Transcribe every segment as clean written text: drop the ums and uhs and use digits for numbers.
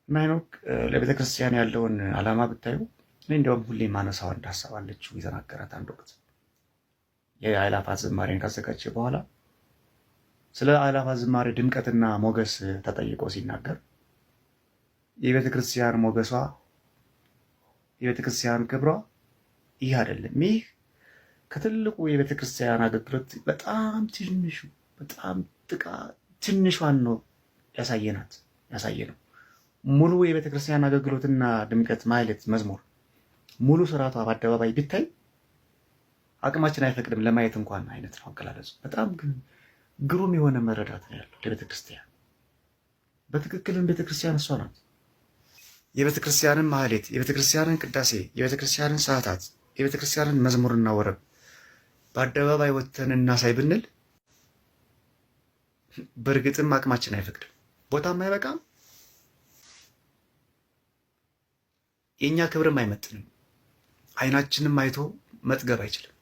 ሄኖክ ለቤተ ክርስቲያን ያለውን ዓላማ ብታዩ እኔ እንዲያውም ሁሌ ማነሳው አንድ ሀሳብ አለችው የተናገራት አንድ ወቅት የአእላፋት ዝማሬን ካዘጋጀ በኋላ ስለ አእላፋት ዝማሬ ድምቀትና ሞገስ ተጠይቆ ሲናገር የቤተ ክርስቲያን ሞገሷ የቤተ ክርስቲያን ክብሯ ይህ አይደለም፣ ይህ ከትልቁ የቤተ ክርስቲያን አገልግሎት በጣም ትንሿን ነው ያሳየ ነው። ሙሉ የቤተ ክርስቲያን አገልግሎትና ድምቀት ማለት መዝሙር ሙሉ ስርዓቷ በአደባባይ ቢታይ አቅማችን አይፈቅድም ለማየት እንኳን አይነት ነው አገላለጹ። በጣም ግን ግሩም የሆነ መረዳት ነው ያለው ለቤተ ክርስቲያን። በትክክልም ቤተ ክርስቲያን እሷ ናት። የቤተ ክርስቲያንን ማህሌት፣ የቤተ ክርስቲያንን ቅዳሴ፣ የቤተ ክርስቲያንን ሰዓታት፣ የቤተ ክርስቲያንን መዝሙርና ወረብ በአደባባይ ወጥተን እናሳይ ብንል በእርግጥም አቅማችን አይፈቅድም፣ ቦታም አይበቃም፣ የእኛ ክብርም አይመጥንም፣ አይናችንም አይቶ መጥገብ አይችልም።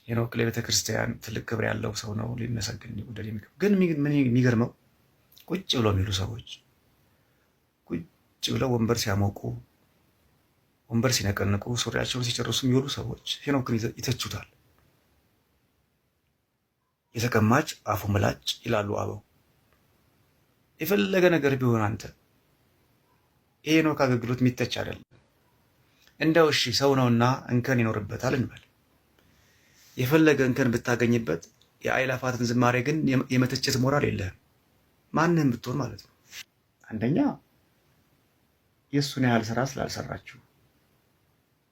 ሄኖክ ለቤተ ክርስቲያን ትልቅ ክብር ያለው ሰው ነው፣ ሊመሰገን ይወደድ የሚገባው። ግን ምን የሚገርመው ቁጭ ብለው የሚሉ ሰዎች ቁጭ ብለው ወንበር ሲያሞቁ፣ ወንበር ሲነቀንቁ፣ ሱሪያቸውን ሲጨርሱ የሚውሉ ሰዎች ሄኖክን ይተቹታል። የተቀማጭ አፉ ምላጭ ይላሉ አበው። የፈለገ ነገር ቢሆን አንተ የሄኖክ አገልግሎት የሚተች አይደለም። እንደው እሺ ሰው ነውና እንከን ይኖርበታል እንበል። የፈለገ እንከን ብታገኝበት የአእላፋትን ዝማሬ ግን የመተቸት ሞራል የለህም፣ ማንንም ብትሆን ማለት ነው። አንደኛ የእሱን ያህል ስራ ስላልሰራችሁ፣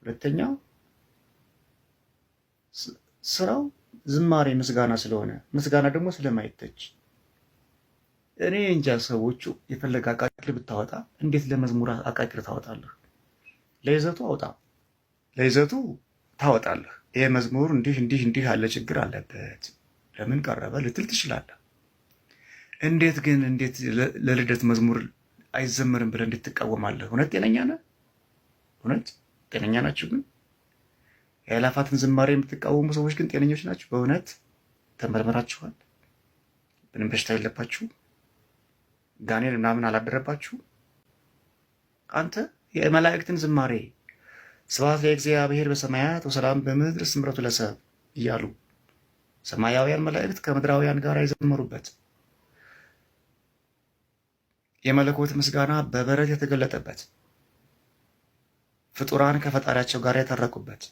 ሁለተኛ ስራው ዝማሬ ምስጋና ስለሆነ፣ ምስጋና ደግሞ ስለማይተች እኔ እንጃ። ሰዎቹ የፈለገ አቃቂር ብታወጣ እንዴት ለመዝሙር አቃቂር ታወጣለህ? ለይዘቱ አውጣ፣ ለይዘቱ ታወጣለህ። ይሄ መዝሙር እንዲህ ያለ ችግር አለበት ለምን ቀረበ ልትል ትችላለህ። እንዴት ለልደት መዝሙር አይዘመርም ብለህ እንዴት ትቃወማለህ? እውነት ጤነኛ ነህ? እውነት ጤነኛ ናችሁ? ግን የአእላፋትን ዝማሬ የምትቃወሙ ሰዎች ግን ጤነኞች ናቸው? በእውነት ተመርምራችኋል? ምንም በሽታ የለባችሁ? ጋኔን ምናምን አላደረባችሁ? አንተ የመላእክትን ዝማሬ ስብሐት ለእግዚአብሔር በሰማያት ወሰላም በምድር ስምረቱ ለሰብእ እያሉ ሰማያውያን መላእክት ከምድራውያን ጋር የዘመሩበት የመለኮት ምስጋና በበረት የተገለጠበት ፍጡራን ከፈጣሪያቸው ጋር የታረቁበት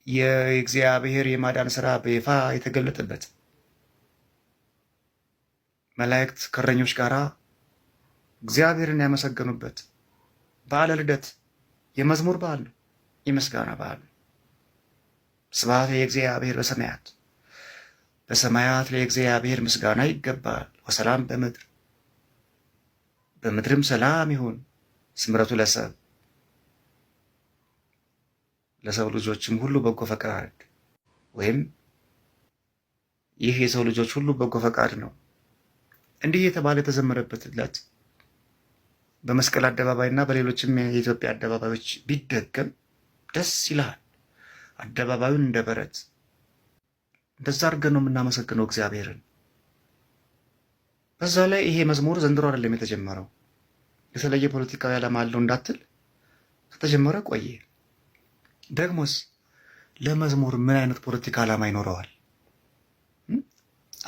የእግዚአብሔር የማዳን ስራ በይፋ የተገለጠበት መላእክት ከእረኞች ጋር እግዚአብሔርን ያመሰገኑበት በዓለ ልደት የመዝሙር በዓል ነው፣ የምስጋና በዓል ነው። ስብሐት ለእግዚአብሔር በሰማያት፣ በሰማያት ለእግዚአብሔር ምስጋና ይገባል፣ ወሰላም በምድር፣ በምድርም ሰላም ይሁን፣ ስምረቱ ለሰብእ፣ ለሰው ልጆችም ሁሉ በጎ ፈቃድ፣ ወይም ይህ የሰው ልጆች ሁሉ በጎ ፈቃድ ነው። እንዲህ የተባለ የተዘመረበት ዕለት በመስቀል አደባባይና በሌሎችም የኢትዮጵያ አደባባዮች ቢደገም ደስ ይልሃል። አደባባዩን እንደ በረት እንደዛ አድርገን ነው የምናመሰግነው እግዚአብሔርን። በዛ ላይ ይሄ መዝሙር ዘንድሮ አይደለም የተጀመረው፣ የተለየ ፖለቲካዊ ዓላማ አለው እንዳትል፣ ከተጀመረ ቆየ። ደግሞስ ለመዝሙር ምን አይነት ፖለቲካ ዓላማ ይኖረዋል?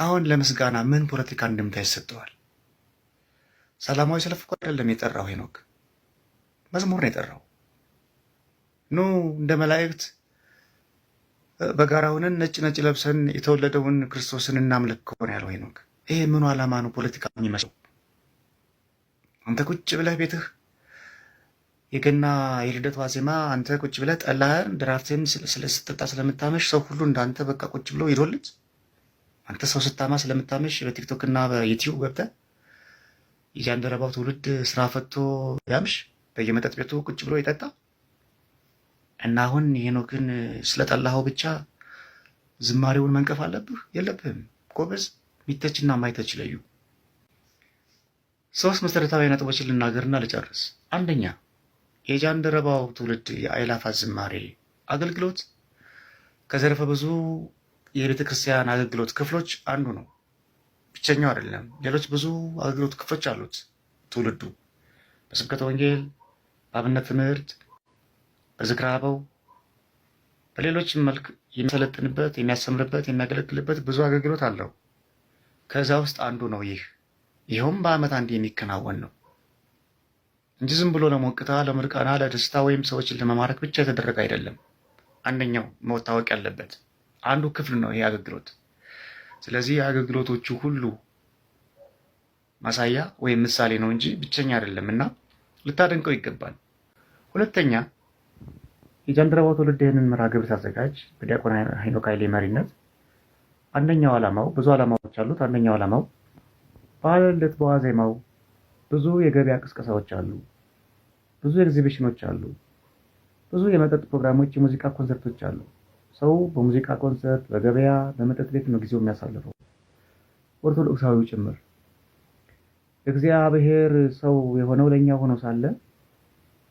አሁን ለምስጋና ምን ፖለቲካ እንድምታ ይሰጠዋል? ሰላማዊ ሰልፍ እኮ አይደለም የጠራው ሄኖክ፣ መዝሙር ነው የጠራው። ኑ እንደ መላእክት በጋራ ሆነን ነጭ ለብሰን የተወለደውን ክርስቶስን እናምልክ እኮ ነው ያለው ሄኖክ። ይሄ ምኑ ዓላማ ነው ፖለቲካ የሚመስለው? አንተ ቁጭ ብለህ ቤትህ የገና የልደት ዋዜማ አንተ ቁጭ ብለህ ጠላህን ድራፍትህን ስትጠጣ ስለምታመሽ ሰው ሁሉ እንዳንተ በቃ ቁጭ ብሎ ይዶልት። አንተ ሰው ስታማ ስለምታመሽ በቲክቶክ እና በዩቲዩብ ገብተህ የጃንደረባው ትውልድ ስራ ፈቶ ያምሽ በየመጠጥ ቤቱ ቁጭ ብሎ ይጠጣ እና አሁን ሄኖክን ስለጠላኸው ብቻ ዝማሬውን መንቀፍ አለብህ? የለብህም ጎበዝ። ሚተችና ማይተች ለዩ። 3 መሰረታዊ ነጥቦችን ልናገርና ልጨርስ። አንደኛ የጃንደረባው ትውልድ የአእላፋት ዝማሬ አገልግሎት ከዘርፈ ብዙ የቤተ ክርስቲያን አገልግሎት ክፍሎች አንዱ ነው። ብቸኛው አይደለም። ሌሎች ብዙ አገልግሎት ክፍሎች አሉት ትውልዱ በስብከተ ወንጌል፣ በአብነት ትምህርት፣ በዝክረ አበው፣ በሌሎችም መልክ የሚሰለጥንበት፣ የሚያስተምርበት፣ የሚያገለግልበት ብዙ አገልግሎት አለው። ከዛ ውስጥ አንዱ ነው ይኸውም በዓመት አንድ የሚከናወን ነው እንጂ ዝም ብሎ ለሞቅታ፣ ለምርቃና፣ ለደስታ ወይም ሰዎችን ለመማረክ ብቻ የተደረገ አይደለም። አንደኛው መታወቅ ያለበት አንዱ ክፍል ነው ይሄ አገልግሎት። ስለዚህ የአገልግሎቶቹ ሁሉ ማሳያ ወይም ምሳሌ ነው እንጂ ብቸኛ አይደለም እና ልታደንቀው ይገባል። ሁለተኛ የጃንደረባው ትውልድ ይህንን መርሃ ግብር ሲያዘጋጅ በዲያቆን ሄኖክ ኃይሌ መሪነት አንደኛው ዓላማው ብዙ ዓላማዎች አሉት። አንደኛው ዓላማው በዓለ ልደት በዋዜማው ብዙ የገበያ ቅስቀሳዎች አሉ፣ ብዙ ኤግዚቢሽኖች አሉ፣ ብዙ የመጠጥ ፕሮግራሞች፣ የሙዚቃ ኮንሰርቶች አሉ። ሰው በሙዚቃ ኮንሰርት፣ በገበያ፣ በመጠጥ ቤት ነው ጊዜው የሚያሳልፈው፣ ኦርቶዶክሳዊው ጭምር። እግዚአብሔር ሰው የሆነው ለእኛ ሆኖ ሳለ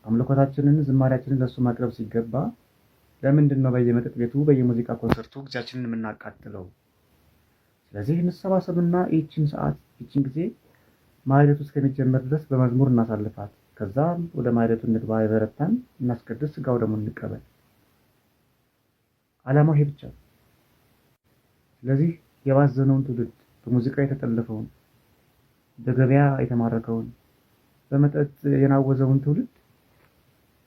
አምልኮታችንን ዝማሬያችንን ለእሱ ማቅረብ ሲገባ ለምንድን ነው በየመጠጥ ቤቱ በየሙዚቃ ኮንሰርቱ ጊዜያችንን የምናቃጥለው? ስለዚህ እንሰባሰብና ይህችን ሰዓት ይህችን ጊዜ ማህሌቱ እስከሚጀመር ድረስ በመዝሙር እናሳልፋት። ከዛም ወደ ማህሌቱ እንግባ፣ የበረታን እናስቀድስ፣ ስጋው ደግሞ እንቀበል። ዓላማው ይሄ ብቻ። ስለዚህ የባዘነውን ትውልድ፣ በሙዚቃ የተጠለፈውን፣ በገበያ የተማረከውን፣ በመጠጥ የናወዘውን ትውልድ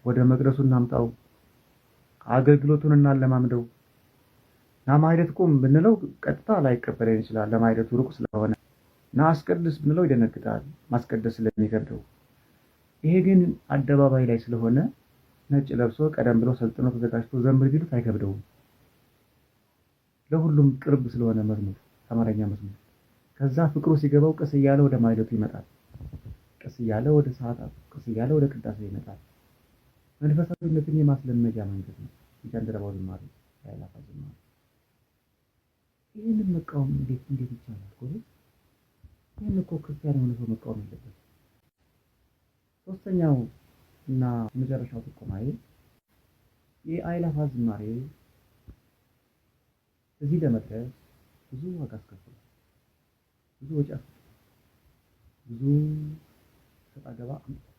ወደ መቅደሱ እናምጣው፣ አገልግሎቱን እናለማምደው። ና ማህሌት ቁም ብንለው ቀጥታ ላይቀበለን ይችላል፣ ለማህሌቱ ሩቅ ስለሆነ። ና አስቀድስ ብንለው ይደነግጣል፣ ማስቀደስ ስለሚከብደው። ይሄ ግን አደባባይ ላይ ስለሆነ ነጭ ለብሶ ቀደም ብሎ ሰልጥኖ ተዘጋጅቶ ዘምር ቢሉት አይከብደውም። ለሁሉም ቅርብ ስለሆነ መዝሙር፣ አማርኛ መዝሙር። ከዛ ፍቅሩ ሲገባው ቀስ እያለ ወደ ማህሌቱ ይመጣል፣ ቀስ እያለ ወደ ሰዓታት፣ ቀስ እያለ ወደ ቅዳሴ ይመጣል። መንፈሳዊነትን የማስለመጃ መንገድ ነው የጃንደረባው ዝማሬ፣ የአእላፋት ዝማሬ። ይህንን መቃወም እንዴት ይቻላል? ይህን እኮ ክርስቲያን የሆነ ሰው መቃወም የለበትም። ሶስተኛው እና የመጨረሻው ጥቆማዬ የአእላፋት ዝማሬ እዚህ ለመድረስ ብዙ ዋጋ አስከፍሏል፣ ብዙ ወጪ አስከፍሏል፣ ብዙ ሰጣ ገባ አምጥቷል።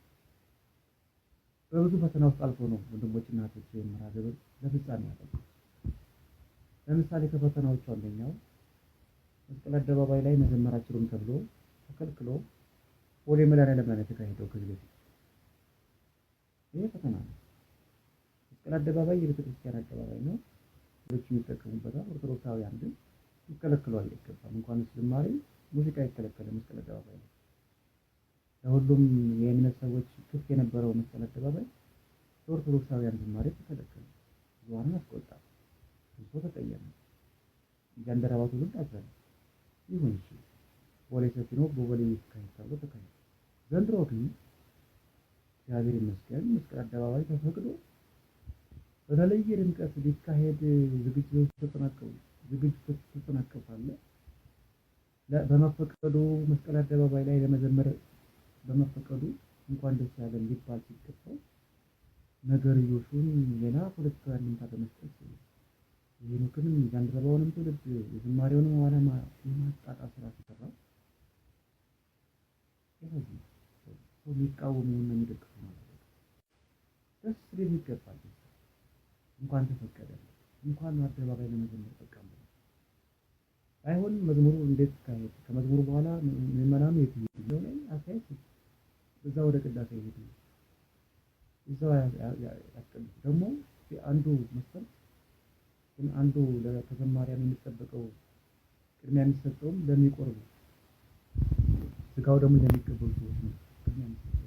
በብዙ ፈተና ውስጥ አልፎ ነው ወንድሞችና እህቶች መርሃ ግብር ለፍጻሜ ያደረጉት። ለምሳሌ ከፈተናዎቹ አንደኛው መስቀል አደባባይ ላይ መዘመር አትችሉም ተብሎ ተከልክሎ ወደ መድኃኔዓለም ላይ የተካሄደው ከዚህ በፊት ይሄ ፈተና ነው። መስቀል አደባባይ የቤተክርስቲያን አደባባይ ነው፣ ሰዎች የሚጠቀሙበታል። ኦርቶዶክሳውያን ግን ይከለክሉ አይገባም። እንኳን ዝማሬ ሙዚቃ ይከለከለ መስቀል አደባባይ ነው። ለሁሉም የእምነት ሰዎች ክፍት የነበረው መስቀል አደባባይ ለኦርቶዶክሳውያን ዝማሬ ተከለከለ። ብዙሃንን አስቆጣ፣ ብዙ ተቀየመ። ጃንደረባው ትውልድ አዘነ። ይሁን እሺ ቦሌ ሰፊኖ በቦሌ ይካሄድ ተብሎ ተካሄደ። ዘንድሮ ግን እግዚአብሔር ይመስገን መስቀል አደባባይ ተፈቅዶ በተለየ ድምቀት ሊካሄድ ዝግጅቶች ተጠናቀቁ ሳለ በመፈቀዱ መስቀል አደባባይ ላይ ለመዘመር በመፈቀዱ እንኳን ደስ ያለን ሊባል ሲገባው ነገርዮሹን ሌላ ፖለቲካዊ አንድምታ በመስጠት የሄኖክንም ጃንደረባውንም ትውልድ የዝማሬውንም ዓላማ የማጣጣል ስራ ሲሰራ ስለዚህ ሰው የሚቃወመውና የሚደግፈው ማለት ነው። ደስ ሊል ይገባል። እንኳን ተፈቀደ፣ እንኳን አደባባይ ለመዘመር በቃም። አይሆን መዝሙሩ እንዴት ካሄድ ከመዝሙሩ በኋላ ምዕመናኑ የት ይሄዱ ነው ላይ አስተያየት እዛ ወደ ቅዳሴ ይሄዱ እዛው ያስቀድሱ። ደግሞ አንዱ መስፈል ግን አንዱ ለተዘማሪያን የሚጠበቀው ቅድሚያ የሚሰጠውም ለሚቆርቡ ስጋው ደግሞ ለሚቀበሉ ሰዎች ነው ቅድሚያ የሚሰጠው።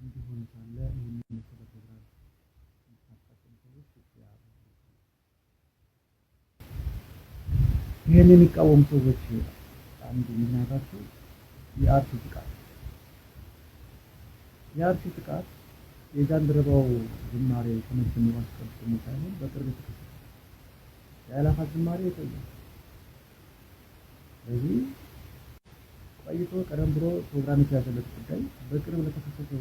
እንዲሆን ሳለ ይህንን መሰረት ፕሮግራም የሚሳተፉ ሰዎች ይህን የሚቃወሙ ሰዎች አንዱ ምክንያታቸው የአርሲ ጥቃት የጃንደረባው ዝማሬ ከመጀመሩ አስቀድሞ ሳይሆን በቅርብ የተከሰተ የአእላፋት ዝማሬ የቆየ። ስለዚህ ቆይቶ ቀደም ብሎ ፕሮግራም የተያዘለት ጉዳይ በቅርብ ለተከሰተ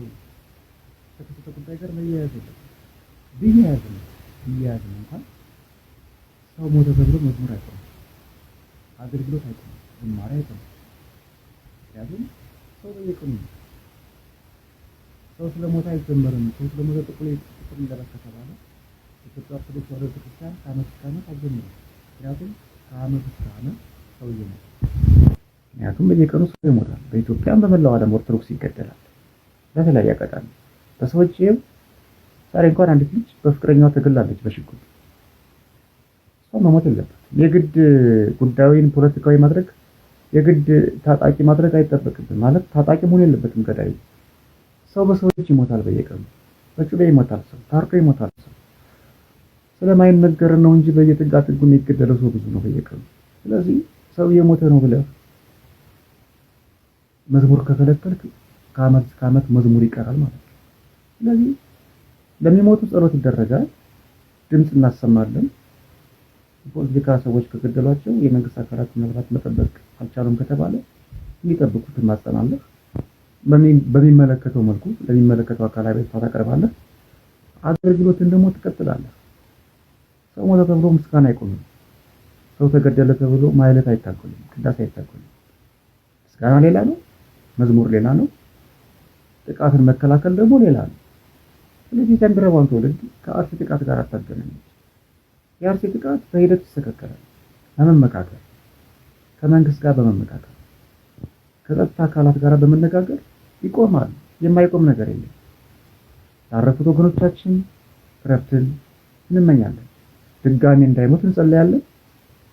ጉዳይ ጋር መያያዝ የለበትም። ቢያያዝም እንኳን ሰው ሞተ ተብሎ መዝሙር አይቆምም። አገልግሎት አይቆምም፣ ዝማሬ አይቆምም። ምክንያቱም ሰው በየቀኑ ሰው ስለሞተ አይዘመርም። ሰው ስለሞተ ጥቁር ይለበስ ከተባለ ኢትዮጵያ ኦርቶዶክስ ተዋሕዶ ቤተክርስቲያን ከዓመት እስከ ዓመት አትዘምርም። ምክንያቱም ከዓመት እስከ ዓመት ሰው ይሞታል። ምክንያቱም በየቀኑ ሰው ይሞታል። በኢትዮጵያም በመላው ዓለም ኦርቶዶክስ ይገደላል በተለያየ አጋጣሚ። በሰዎች ዛሬ እንኳን አንዲት ልጅ በፍቅረኛዋ ተገላለች በሽጉጥ። ሰው መሞት የለበትም። የግድ ጉዳዩን ፖለቲካዊ ማድረግ የግድ ታጣቂ ማድረግ አይጠበቅብን። ማለት ታጣቂ መሆን የለበትም ገዳዩ። ሰው በሰዎች ይሞታል በየቀኑ። በጩቤ ይሞታል ሰው፣ ታርዶ ይሞታል ሰው። ስለማይነገር ነው እንጂ በየጥጋ ጥጉ የሚገደለው ሰው ብዙ ነው በየቀኑ። ስለዚህ ሰው እየሞተ ነው ብለህ መዝሙር ከከለከልክ ከዓመት እስከ ዓመት መዝሙር ይቀራል ማለት ነው። ስለዚህ ለሚሞቱ ጸሎት ይደረጋል፣ ድምፅ እናሰማለን። የፖለቲካ ሰዎች ከገደሏቸው የመንግስት አካላት ምናልባት መጠበቅ አልቻሉም ከተባለ እንዲጠብቁት ማጸናለህ። በሚመለከተው መልኩ ለሚመለከተው አካል አቤቱታ ታቀርባለህ። አገልግሎትን ደግሞ ትቀጥላለህ። ሰው ሞተ ተብሎ ምስጋና አይቆምም። ሰው ተገደለ ተብሎ ማህሌት አይታገሉም፣ ቅዳሴ አይታገሉም። ምስጋና ሌላ ነው፣ መዝሙር ሌላ ነው፣ ጥቃትን መከላከል ደግሞ ሌላ ነው። ስለዚህ የዘንድሮውን ትውልድ ከአርሲ ጥቃት ጋር አታገናኙ። የአርሲ ጥቃት በሂደት ይስተካከላል። በመመካከር ከመንግስት ጋር በመመካከር ከጸጥታ አካላት ጋር በመነጋገር ይቆማል። የማይቆም ነገር የለም። ላረፉት ወገኖቻችን ረፍትን እንመኛለን። ድጋሚ እንዳይሞት እንጸልያለን።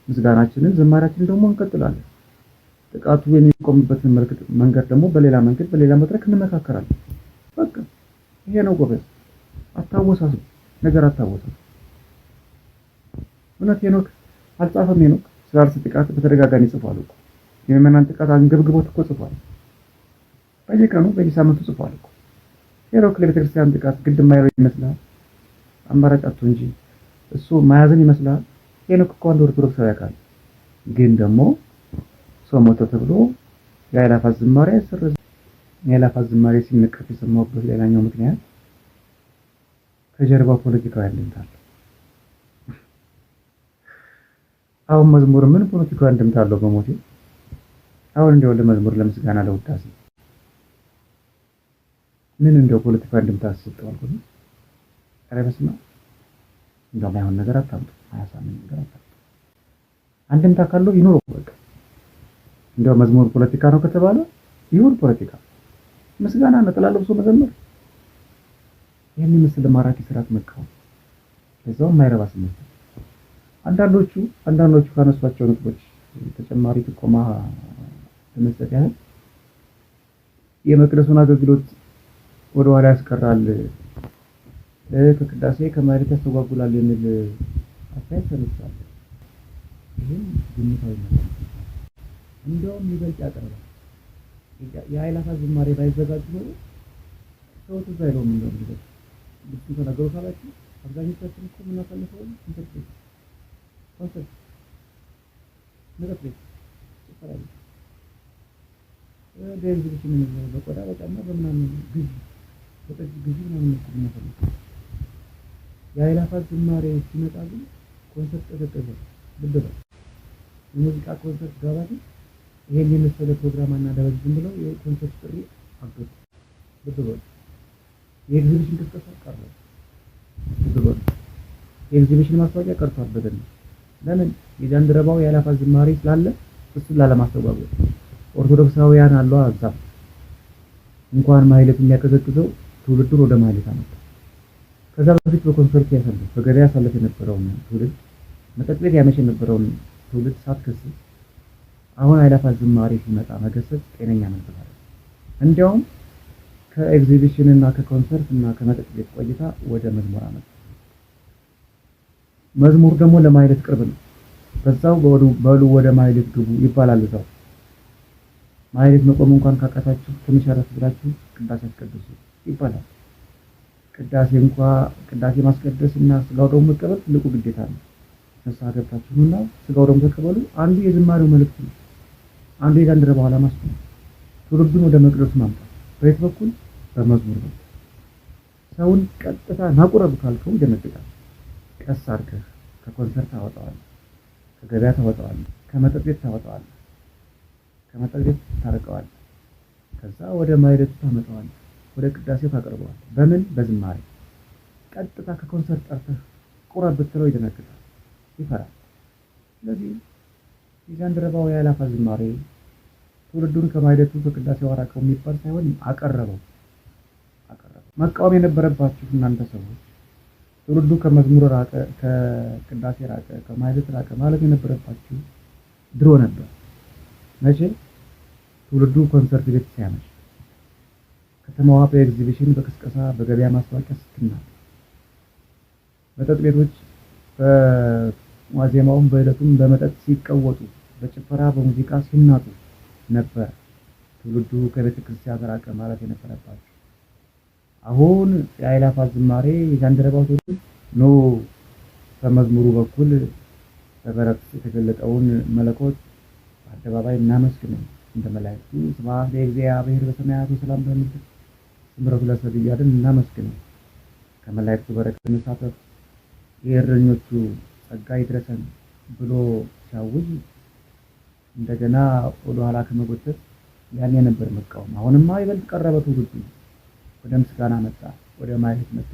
ምስጋናችንን ዝማሬያችንን ደግሞ እንቀጥላለን። ጥቃቱ የሚቆምበትን መንገድ ደግሞ በሌላ መንገድ በሌላ መድረክ እንመካከራለን። በቃ ይሄ ነው ጎበዝ። አታወሳስብ፣ ነገር አታወሳስብ። እውነት ሄኖክ አልጻፈም። ሄኖክ ስለ አርሲ ጥቃት በተደጋጋሚ ጽፏል እኮ። የምዕመናን ጥቃት አንገብግቦት እኮ ጽፏል። በየቀኑ በየሳምንቱ ጽፏል እኮ። ሄኖክ ለቤተክርስቲያን ጥቃት ግድ የማይለው ይመስላል። አማራጭ አጥቶ እንጂ እሱ ማያዝን ይመስላል። ሄኖክ እኮ አንድ ኦርቶዶክሳዊ አካል ግን ደግሞ ሰው ሞተ ተብሎ የአእላፋት ዝማሬ አይሰረዝ። የአእላፋት ዝማሬ ሲነቀፍ የሰማሁበት ሌላኛው ምክንያት ከጀርባው ፖለቲካዊ አንድምታ አለው። አሁን መዝሙር ምን ፖለቲካዊ አንድምታ አለው በሞቴ? አሁን እንደው ለመዝሙር ለምስጋና ለውዳሴ ምን እንደው ፖለቲካዊ አንድምታ አስሰጠዋል ነው? ኧረ በስመ አብ! እንደው ማይሆን ነገር አታምጡ፣ አያሳምን ነገር አታምጡ። አንድምታ ካለው ይኖር በቃ። እንደው መዝሙር ፖለቲካ ነው ከተባለ ይሁን ፖለቲካ። ምስጋና ነጠላ ለብሶ መዘመር ይሄን ምስል ማራኪ ስርዓት መቃወም ለዛው የማይረባ ስሜት። አንዳንዶቹ ካነሷቸው ነጥቦች ተጨማሪ ጥቆማ ለመስጠት ያህል የመቅደሱን አገልግሎት ወደ ኋላ ያስቀራል፣ ከቅዳሴ ከማህሌት ያስተጓጉላል የሚል አስተያየት ተነስቷል። ይህም ግምታዊ ነው። እንደውም ይበልጥ ያቀርባል። የአእላፋት ዝማሬ ባይዘጋጅ ኖሮ ሰው ትዝ አይለውም። እንደውም ይበልጥ ብዙ ተናገሩ ካላችሁ አብዛኞቻችን እኮ የምናሳልፈው ኢንተርፕሬት ኮንሰፕት ነገር ነው። ይፈራል በኤግዚቢሽን ነው በቆዳ በጫማ በምናምን ግዢ በጠጅ ግዢ ምናምን ነው የምናፈልገው። የአእላፋት ዝማሬ ሲመጣ ግን ኮንሰፕት ተደቀቀ። ልብ በል የሙዚቃ ኮንሰፕት ጋባቲ ይሄን የመሰለ ፕሮግራም አናደርግ ዝም ብለው የኮንሰፕት ጥሪ አገዱ። ልብ በል የኤግዚቢሽን ቅስቀሳ ቀረ። ልብ በል የኤግዚቢሽን ማስታወቂያ ቀርቷል። በደንብ ለምን የጃንደረባው የአእላፋት ዝማሬ ስላለ እሱን ላለማስተጓጎል ኦርቶዶክሳውያን አሉ አዛብ እንኳን ማህሌት የሚያቀዘቅዘው ትውልዱን ወደ ማህሌት አመጣ። ከዛ በፊት በኮንሰርት ያሳለፈ በገበያ ያሳለፈ የነበረውን ትውልድ መጠጥ ቤት ያመሽ የነበረውን ትውልድ ሳትከስ አሁን አእላፋት ዝማሬ ሲመጣ መገሰጽ ጤነኛ ነበር። እንዲያውም ከኤግዚቢሽን እና ከኮንሰርት እና ከመጠጥ ቤት ቆይታ ወደ መዝሙር አመጣ። መዝሙር ደግሞ ለማህሌት ቅርብ ነው። በዛው በሉ ወደ ማህሌት ግቡ ይባላል። እዛው ማህሌት መቆም እንኳን ካቃታችሁ ትንሽ አረፍ ብላችሁ ቅዳሴ አስቀድሱ ይባላል። ቅዳሴ ማስቀደስ እና ስጋው ደግሞ መቀበል ትልቁ ግዴታ ነው። ንስሐ ገብታችሁና ስጋው ደግሞ ተቀበሉ አንዱ የዝማሬው መልእክት ነው። አንዱ የጃንደረባው ዓላማ ነው። ትውልዱን ወደ መቅደሱ ማምጣት። በየት በኩል? በመዝሙር በኩል። ሰውን ቀጥታ ናቁረብ ካልከው ይደነግጣል። ቀስ አድርገህ ከኮንሰርት ታወጣዋለህ፣ ከገበያ ታወጣዋለህ፣ ከመጠጥ ቤት ታወጣዋለህ፣ ከመጠጥ ቤት ታርቀዋለህ። ከዛ ወደ ማህሌቱ ታመጣዋለህ፣ ወደ ቅዳሴው ታቀርበዋለህ። በምን? በዝማሬ። ቀጥታ ከኮንሰርት ጠርተህ ቁረብ ብትለው ይደነግጣል፣ ይፈራል። ስለዚህ የጃንደረባው የአእላፋት ዝማሬ ትውልዱን ከማህሌቱ ከቅዳሴው አራቀው የሚባል ሳይሆን አቀረበው። መቃወም የነበረባችሁ እናንተ ሰዎች ትውልዱ ከመዝሙር ራቀ፣ ከቅዳሴ ራቀ፣ ከማህሌት ራቀ ማለት የነበረባችሁ ድሮ ነበር። መቼ? ትውልዱ ኮንሰርት ቤት ሲያመሽ፣ ከተማዋ በኤግዚቢሽን፣ በቅስቀሳ፣ በገበያ ማስታወቂያ ስትናጥ፣ መጠጥ ቤቶች በዋዜማውም በዕለቱም በመጠጥ ሲቀወጡ፣ በጭፈራ በሙዚቃ ሲናጡ ነበር ትውልዱ ከቤተ ክርስቲያን ራቀ ማለት የነበረባችሁ። አሁን የአእላፋት ዝማሬ የጃንደረባው ትውልድ ኖ በመዝሙሩ በኩል በበረከት የተገለጠውን መለኮት በአደባባይ እናመስግነው፣ እንደ መላእክቱ ስብሐት ለእግዚአብሔር በሰማያት ወሰላም በምድር ስምረቱ ለሰብእ እያልን እናመስግነው፣ ከመላእክቱ በረከት እንሳተፍ፣ የእረኞቹ ጸጋ ይድረሰን ብሎ ሲያውጅ እንደገና ወደ ኋላ ከመጎተት ያኔ ነበር መቃወም። አሁንማ ይበልጥ ቀረበ ትውልዱ፣ ወደ ምስጋና መጣ፣ ወደ ማህሌት መጣ።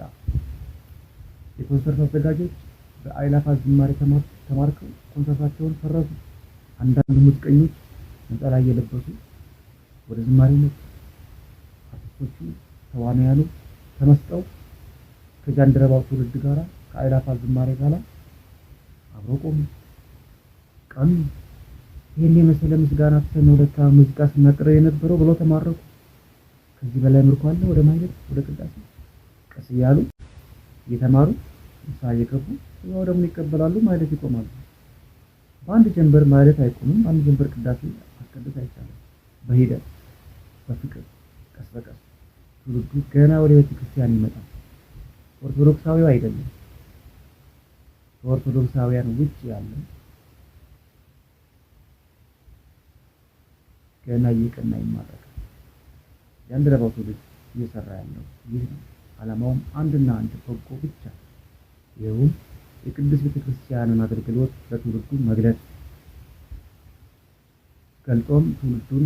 የኮንሰርት አዘጋጆች በአእላፋት ዝማሬ ተማርከው ኮንሰርታቸውን ሰረዙ። አንዳንድ ሙዚቀኞች ነጠላ እየለበሱ ወደ ዝማሬ መጡ። አርቲስቶቹ ተዋናያኑ ተመስጠው ከጃንደረባው ትውልድ ጋራ ከአእላፋት ዝማሬ ጋር አብረው ቆሙ፣ ቀኑ። ይሄን የመሰለ ምስጋና ተሰነው ለካ ሙዚቃ ስናቀርብ የነበረው ብለው ተማረኩ። ከዚህ በላይ ምርኮ አለ? ወደ ማህሌት ወደ ቅዳሴ ቀስ እያሉ እየተማሩ ንስሐ እየገቡ ስጋው ደግሞ ይቀበላሉ፣ ማህሌት ይቆማሉ። በአንድ ጀንበር ማህሌት አይቆምም፣ በአንድ ጀንበር ቅዳሴ ማስቀደስ አይቻልም። በሂደት በፍቅር ቀስ በቀስ ትውልዱ ገና ወደ ቤተ ክርስቲያን ይመጣል። ኦርቶዶክሳዊው አይደለም፣ ከኦርቶዶክሳውያን ውጭ ያለ ገና እየቀና ይማረካል። ጃንደረባው ትውልድ እየሰራ ያለው ይህ ነው። ዓላማውም አንድና አንድ በጎ ብቻ፣ ይኸውም የቅድስት ቤተክርስቲያንን አገልግሎት ለትውልዱ መግለጽ፣ ገልጦም ትውልዱን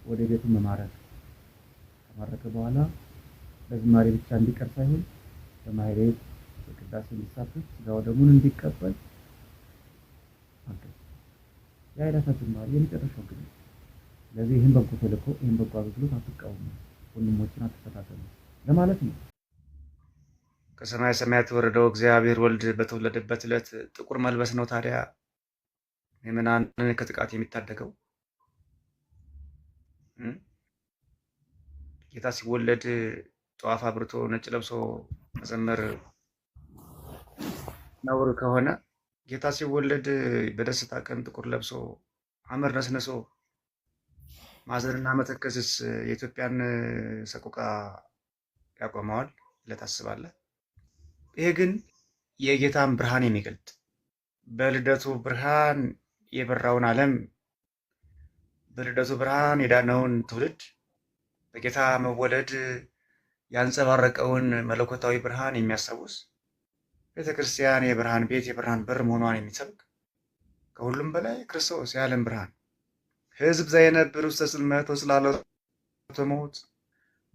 ወደ ቤቱ መማረክ። ከማረከ በኋላ በዝማሬ ብቻ እንዲቀር ሳይሆን በማህሌት በቅዳሴ እንዲሳተፍ ስጋው ደሙን እንዲቀበል ማገዝ። የአእላፋት ዝማሬ የመጨረሻው ግን ስለዚህ ይህን በጎ ተልእኮ ይህን በጎ አገልግሎት አትቃወሙ፣ ወንድሞችን አትፈታተኑ ለማለት ነው። ከሰማይ ሰማያት የወረደው እግዚአብሔር ወልድ በተወለደበት ዕለት ጥቁር መልበስ ነው ታዲያ ምዕመናንን ከጥቃት የሚታደገው? ጌታ ሲወለድ ጧፍ አብርቶ ነጭ ለብሶ መዘመር ነውር ከሆነ ጌታ ሲወለድ በደስታ ቀን ጥቁር ለብሶ አመር ነስንሶ ማዘንና መተከዝስ የኢትዮጵያን ሰቆቃ ያቆመዋል ብለህ ታስባለህ? ይሄ ግን የጌታን ብርሃን የሚገልጥ በልደቱ ብርሃን የበራውን ዓለም በልደቱ ብርሃን የዳነውን ትውልድ በጌታ መወለድ ያንጸባረቀውን መለኮታዊ ብርሃን የሚያስታውስ ቤተ ክርስቲያን የብርሃን ቤት የብርሃን በር መሆኗን የሚሰብክ ከሁሉም በላይ ክርስቶስ የዓለም ብርሃን ሕዝብ ዘየነብር ውስተ ጽልመት ወጽላሎተ ሞት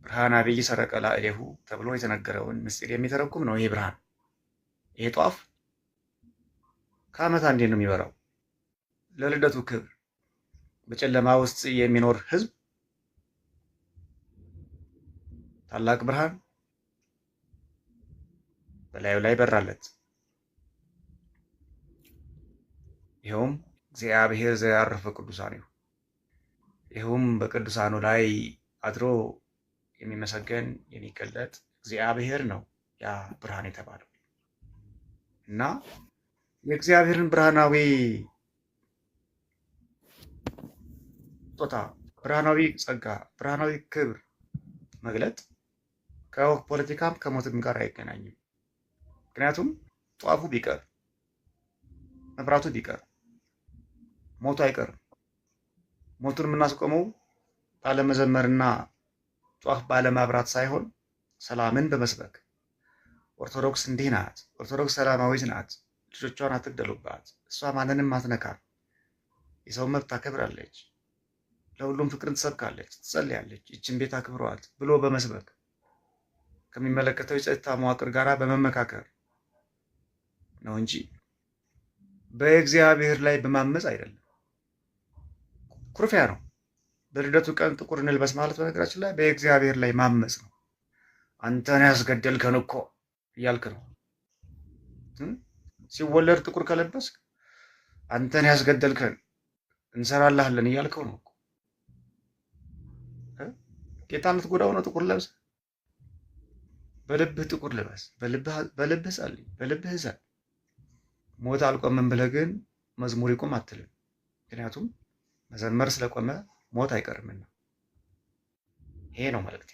ብርሃን አብይ ሰረቀ ላዕሌሁ ተብሎ የተነገረውን ምስጢር የሚተረጉም ነው። ይሄ ብርሃን ይሄ ጧፍ ከዓመት አንዴ ነው የሚበራው። ለልደቱ ክብር በጨለማ ውስጥ የሚኖር ሕዝብ ታላቅ ብርሃን በላዩ ላይ በራለት። ይኸውም እግዚአብሔር ዘያርፈ ቅዱሳኒሁ፣ ይኸውም በቅዱሳኑ ላይ አድሮ የሚመሰገን የሚገለጥ እግዚአብሔር ነው ያ ብርሃን የተባለው እና የእግዚአብሔርን ብርሃናዊ ስጦታ፣ ብርሃናዊ ጸጋ፣ ብርሃናዊ ክብር መግለጥ ከፖለቲካም ከሞትም ጋር አይገናኝም። ምክንያቱም ጧፉ ቢቀር መብራቱ ቢቀር ሞቱ አይቀርም። ሞቱን የምናስቆመው ባለመዘመርና ጧፍ ባለማብራት ሳይሆን ሰላምን በመስበክ ኦርቶዶክስ እንዲህ ናት፣ ኦርቶዶክስ ሰላማዊት ናት፣ ልጆቿን አትግደሉባት፣ እሷ ማንንም አትነካም፣ የሰው መብት ታከብራለች፣ ለሁሉም ፍቅርን ትሰብካለች፣ ትጸልያለች፣ ይችን ቤት አክብረዋት ብሎ በመስበክ ከሚመለከተው የጸጥታ መዋቅር ጋር በመመካከር ነው እንጂ በእግዚአብሔር ላይ በማመፅ አይደለም። ኩርፊያ ነው። በልደቱ ቀን ጥቁር እንልበስ ማለት በነገራችን ላይ በእግዚአብሔር ላይ ማመፅ ነው። አንተን ያስገደልከን እኮ እያልክ ነው። ሲወለድ ጥቁር ከለበስክ አንተን ያስገደልከን እንሰራላህለን እያልከው ነው። ጌታን ልትጎዳው ነው። ጥቁር ለብስ፣ በልብህ ጥቁር ልበስ፣ በልብህ ጸልይ፣ በልብህ እዘን። ሞት አልቆምም ብለህ ግን መዝሙር ይቁም አትልም። ምክንያቱም መዘመር ስለቆመ ሞት አይቀርምና። ይሄ ነው መልእክቴ።